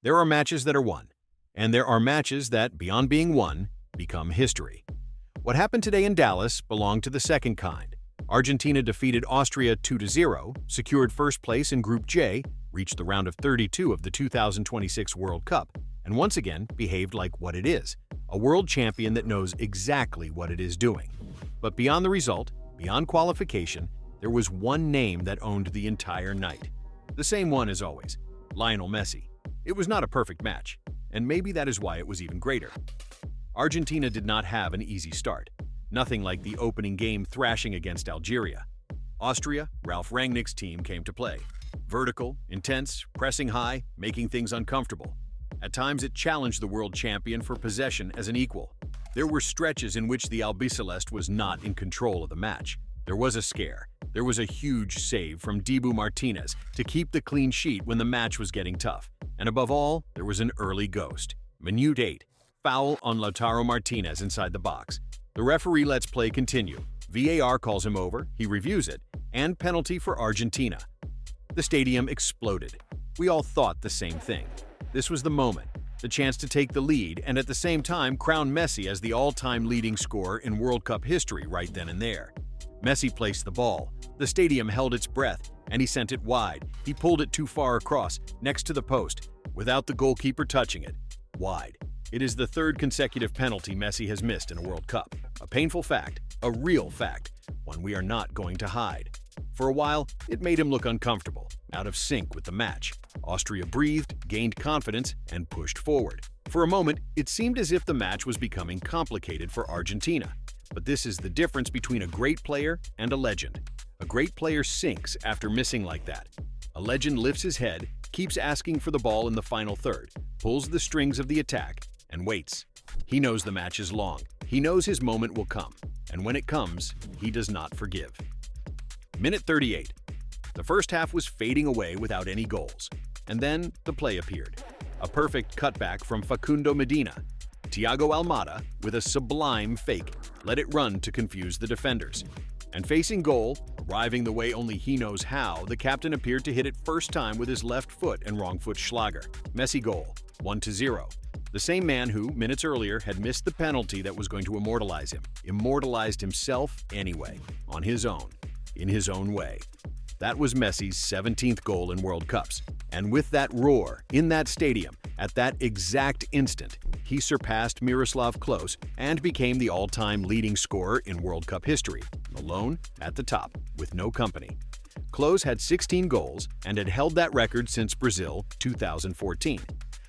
There are matches that are won, and there are matches that, beyond being won, become history. What happened today in Dallas belonged to the second kind. Argentina defeated Austria 2-0, secured first place in Group J, reached the round of 32 of the 2026 World Cup, and once again behaved like what it is, a world champion that knows exactly what it is doing. But beyond the result, beyond qualification, there was one name that owned the entire night. The same one as always, Lionel Messi. It was not a perfect match, and maybe that is why it was even greater. Argentina did not have an easy start. Nothing like the opening game thrashing against Algeria. Austria, Ralf Rangnick's team, came to play. Vertical, intense, pressing high, making things uncomfortable. At times it challenged the world champion for possession as an equal. There were stretches in which the Albiceleste was not in control of the match. There was a scare. There was a huge save from Dibu Martinez to keep the clean sheet when the match was getting tough. And above all, there was an early ghost. Minute 8. Foul on Lautaro Martinez inside the box. The referee lets play continue. VAR calls him over, he reviews it, and penalty for Argentina. The stadium exploded. We all thought the same thing. This was the moment, the chance to take the lead and at the same time crown Messi as the all-time leading scorer in World Cup history right then and there. Messi placed the ball. The stadium held its breath, and he sent it wide. He pulled it too far across, next to the post, without the goalkeeper touching it. Wide. It is the third consecutive penalty Messi has missed in a World Cup. A painful fact, a real fact, one we are not going to hide. For a while, it made him look uncomfortable, out of sync with the match. Austria breathed, gained confidence, and pushed forward. For a moment, it seemed as if the match was becoming complicated for Argentina. But this is the difference between a great player and a legend. A great player sinks after missing like that. A legend lifts his head, keeps asking for the ball in the final third, pulls the strings of the attack, and waits. He knows the match is long. He knows his moment will come. And when it comes, he does not forgive. Minute 38. The first half was fading away without any goals. And then the play appeared. A perfect cutback from Facundo Medina. Thiago Almada, with a sublime fake, let it run to confuse the defenders. And facing goal, arriving the way only he knows how, the captain appeared to hit it first time with his left foot and wrong foot Schlager. Messi goal, 1-0. The same man who, minutes earlier, had missed the penalty that was going to immortalize him, immortalized himself anyway, on his own, in his own way. That was Messi's 17th goal in World Cups. And with that roar, in that stadium, at that exact instant, he surpassed Miroslav Klose and became the all-time leading scorer in World Cup history, alone at the top, with no company. Klose had 16 goals and had held that record since Brazil 2014,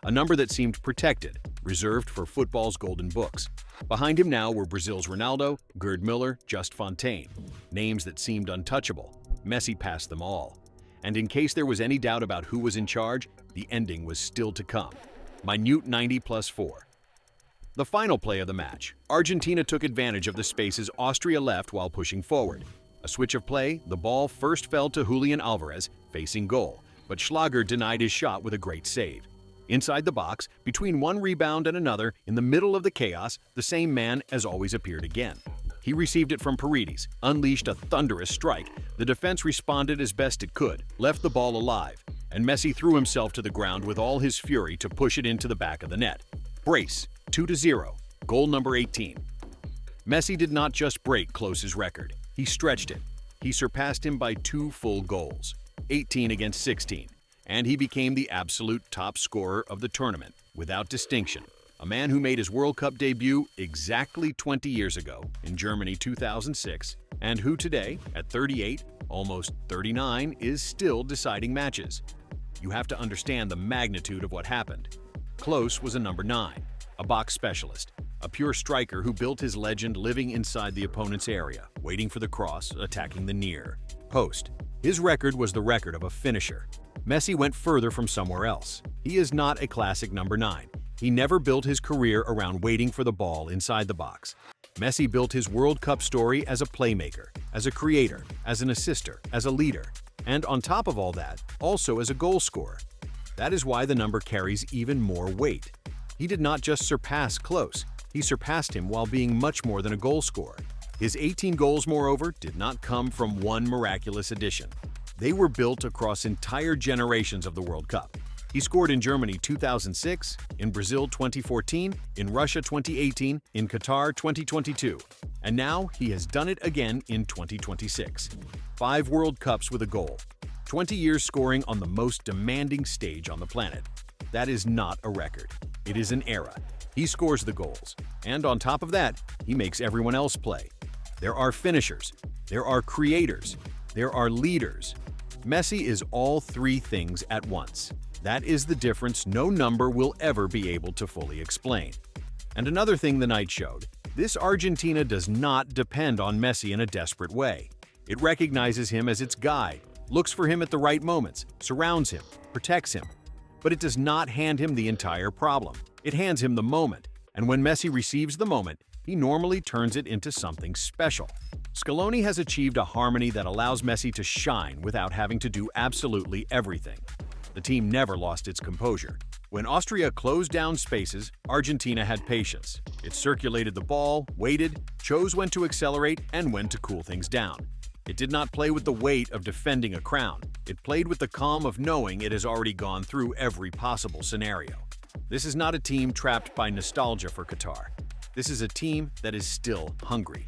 a number that seemed protected, reserved for football's golden books. Behind him now were Brazil's Ronaldo, Gerd Müller, Just Fontaine, names that seemed untouchable. Messi passed them all. And in case there was any doubt about who was in charge, the ending was still to come. Minute 90 plus 4. The final play of the match, Argentina took advantage of the spaces Austria left while pushing forward. A switch of play, the ball first fell to Julian Alvarez, facing goal, but Schlager denied his shot with a great save. Inside the box, between one rebound and another, in the middle of the chaos, the same man as always appeared again. He received it from Paredes, unleashed a thunderous strike. The defense responded as best it could, left the ball alive, and Messi threw himself to the ground with all his fury to push it into the back of the net. Brace, 2-0, goal number 18. Messi did not just break Klose's record, he stretched it. He surpassed him by 2 full goals, 18 against 16, and he became the absolute top scorer of the tournament, without distinction. A man who made his World Cup debut exactly 20 years ago in Germany 2006, and who today, at 38, almost 39, is still deciding matches. You have to understand the magnitude of what happened. Klose was a number 9, a box specialist, a pure striker who built his legend living inside the opponent's area, waiting for the cross, attacking the near post. His record was the record of a finisher. Messi went further from somewhere else. He is not a classic number 9. He never built his career around waiting for the ball inside the box. Messi built his World Cup story as a playmaker, as a creator, as an assister, as a leader, and on top of all that, also as a goal scorer. That is why the number carries even more weight. He did not just surpass Klose, he surpassed him while being much more than a goal scorer. His 18 goals, moreover, did not come from one miraculous addition. They were built across entire generations of the World Cup. He scored in Germany 2006, in Brazil 2014, in Russia 2018, in Qatar 2022, and now he has done it again in 2026. 5 World Cups with a goal. 20 years scoring on the most demanding stage on the planet. That is not a record. It is an era. He scores the goals. And on top of that, he makes everyone else play. There are finishers. There are creators. There are leaders. Messi is all 3 things at once. That is the difference no number will ever be able to fully explain. And another thing the night showed, this Argentina does not depend on Messi in a desperate way. It recognizes him as its guide, looks for him at the right moments, surrounds him, protects him. But it does not hand him the entire problem. It hands him the moment, and when Messi receives the moment, he normally turns it into something special. Scaloni has achieved a harmony that allows Messi to shine without having to do absolutely everything. The team never lost its composure. When Austria closed down spaces, Argentina had patience. It circulated the ball, waited, chose when to accelerate and when to cool things down. It did not play with the weight of defending a crown. It played with the calm of knowing it has already gone through every possible scenario. This is not a team trapped by nostalgia for Qatar. This is a team that is still hungry.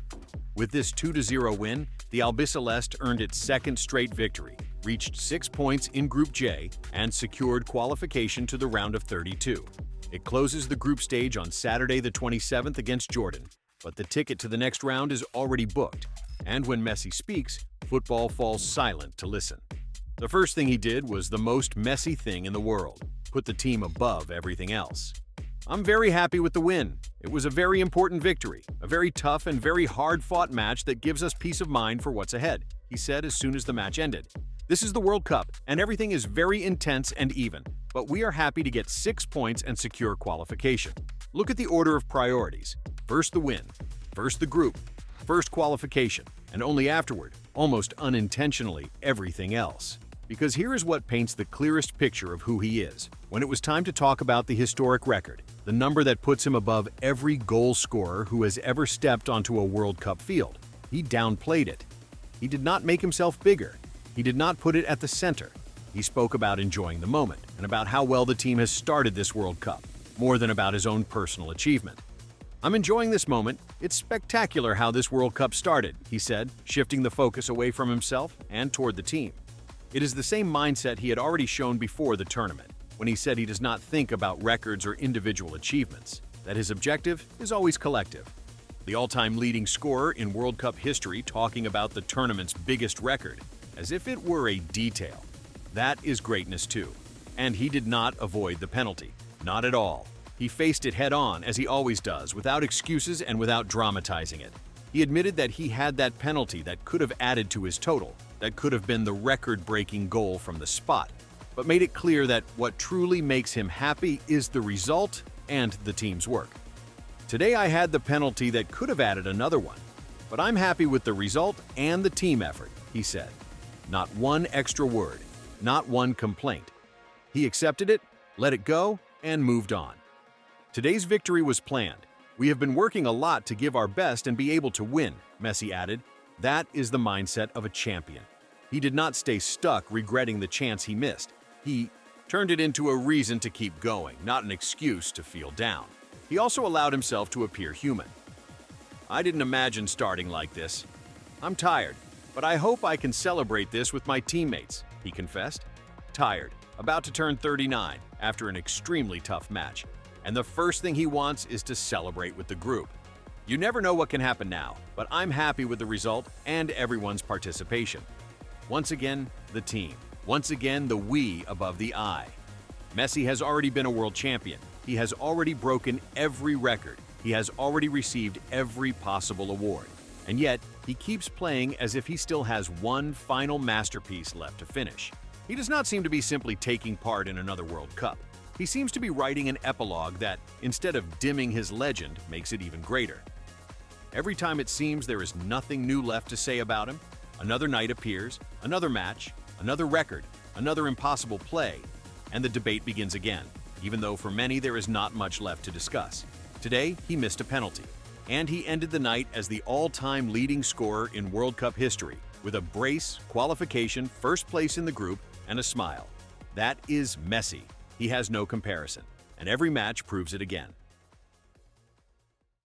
With this 2-0 win, the Albiceleste earned its 2nd straight victory, reached 6 points in Group J, and secured qualification to the round of 32. It closes the group stage on Saturday the 27th against Jordan, but the ticket to the next round is already booked. And when Messi speaks, football falls silent to listen. The first thing he did was the most Messi thing in the world, put the team above everything else. I'm very happy with the win. It was a very important victory, a very tough and very hard-fought match that gives us peace of mind for what's ahead, he said as soon as the match ended. This is the World Cup, and everything is very intense and even, but we are happy to get 6 points and secure qualification. Look at the order of priorities. First the win, first the group, first qualification, and only afterward, almost unintentionally, everything else. Because here is what paints the clearest picture of who he is. When it was time to talk about the historic record, the number that puts him above every goal scorer who has ever stepped onto a World Cup field, he downplayed it. He did not make himself bigger. He did not put it at the center. He spoke about enjoying the moment and about how well the team has started this World Cup, more than about his own personal achievement. I'm enjoying this moment. It's spectacular how this World Cup started, he said, shifting the focus away from himself and toward the team. It is the same mindset he had already shown before the tournament, when he said he does not think about records or individual achievements, that his objective is always collective. The all-time leading scorer in World Cup history talking about the tournament's biggest record, as if it were a detail. That is greatness too. And he did not avoid the penalty. Not at all. He faced it head-on, as he always does, without excuses and without dramatizing it. He admitted that he had that penalty that could have added to his total, that could have been the record-breaking goal from the spot, but made it clear that what truly makes him happy is the result and the team's work. Today I had the penalty that could have added another one, but I'm happy with the result and the team effort, he said. Not one extra word, not one complaint. He accepted it, let it go, and moved on. Today's victory was planned. We have been working a lot to give our best and be able to win, Messi added. That is the mindset of a champion. He did not stay stuck regretting the chance he missed. He turned it into a reason to keep going, not an excuse to feel down. He also allowed himself to appear human. I didn't imagine starting like this. I'm tired, but I hope I can celebrate this with my teammates, he confessed. Tired, about to turn 39 after an extremely tough match. And the first thing he wants is to celebrate with the group. You never know what can happen now, but I'm happy with the result and everyone's participation. Once again, the team. Once again, the we above the I. Messi has already been a world champion. He has already broken every record. He has already received every possible award. And yet, he keeps playing as if he still has one final masterpiece left to finish. He does not seem to be simply taking part in another World Cup. He seems to be writing an epilogue that, instead of dimming his legend, makes it even greater. Every time it seems there is nothing new left to say about him, another night appears, another match, another record, another impossible play, and the debate begins again, even though for many there is not much left to discuss. Today, he missed a penalty, and he ended the night as the all-time leading scorer in World Cup history, with a brace, qualification, first place in the group, and a smile. That is Messi. He has no comparison, and every match proves it again.